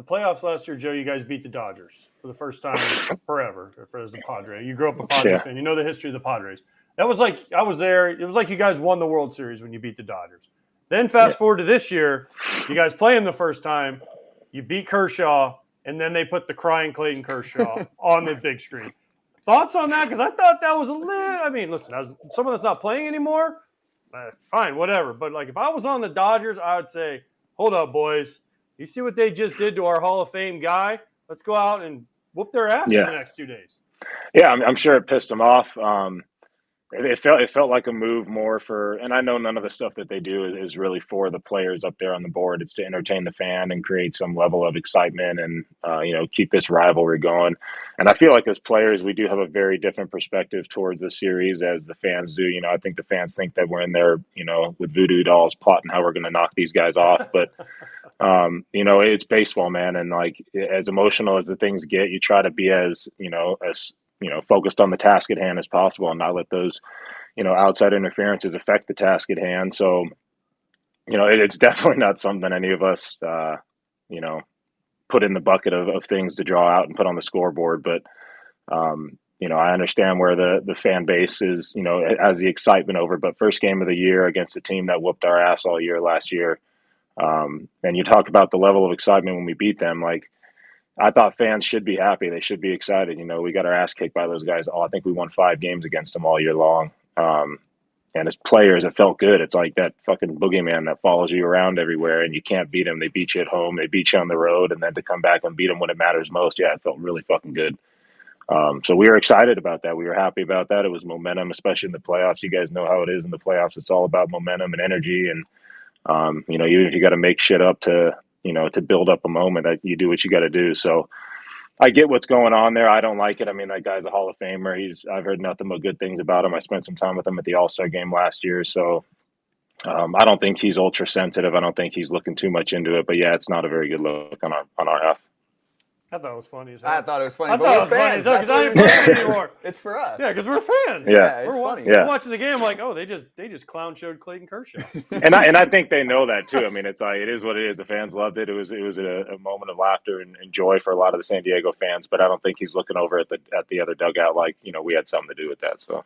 the playoffs last year, Joe, you guys beat the Dodgers for the first time forever as a Padre. You grew up a Padres fan. You know the history of the Padres. That was like I was there. It was like you guys won the World Series when you beat the Dodgers. Then fast forward to this year, you guys play him the first time. You beat Kershaw, and then they put the crying Clayton Kershaw on the big screen. Thoughts on that? Because I thought that was a little – I mean, listen, as someone that's not playing anymore, fine, whatever. But, like, if I was on the Dodgers, I would say, hold up, boys. You see what they just did to our Hall of Fame guy? Let's go out and whoop their ass in the next 2 days. Yeah, I'm sure it pissed them off. It felt like a move more for, and I know none of the stuff that they do is really for the players up there on the board. It's to entertain the fan and create some level of excitement and, keep this rivalry going. And I feel like as players, we do have a very different perspective towards the series as the fans do. I think the fans think that we're in there, with voodoo dolls plotting how we're going to knock these guys off. But, it's baseball, man. And like, as emotional as the things get, you try to be as focused on the task at hand as possible and not let those, outside interferences affect the task at hand. So, it's definitely not something any of us, put in the bucket of things to draw out and put on the scoreboard. But, I understand where the fan base is, as the excitement over, but first game of the year against a team that whooped our ass all year last year. And you talk about the level of excitement when we beat them, like, I thought fans should be happy. They should be excited. We got our ass kicked by those guys. I think we won 5 games against them all year long. And as players, it felt good. It's like that fucking boogeyman that follows you around everywhere and you can't beat them. They beat you at home. They beat you on the road. And then to come back and beat them when it matters most. Yeah, it felt really fucking good. So we were excited about that. We were happy about that. It was momentum, especially in the playoffs. You guys know how it is in the playoffs. It's all about momentum and energy. And, even if you got to make shit up to build up a moment, that you do what you got to do. So I get what's going on there. I don't like it. I mean, that guy's a Hall of Famer. I've heard nothing but good things about him. I spent some time with him at the All-Star game last year. So I don't think he's ultra sensitive. I don't think he's looking too much into it, but yeah, it's not a very good look on our half. I thought it was funny as hell. I thought it was funny. I thought it was funny as hell because I ain't playing anymore. It's for us. Yeah, because we're fans. Yeah, it's funny. We're watching the game like, oh, they just clown showed Clayton Kershaw. and I think they know that too. I mean, it's like it is what it is. The fans loved it. It was a moment of laughter and joy for a lot of the San Diego fans. But I don't think he's looking over at the other dugout like we had something to do with that. So.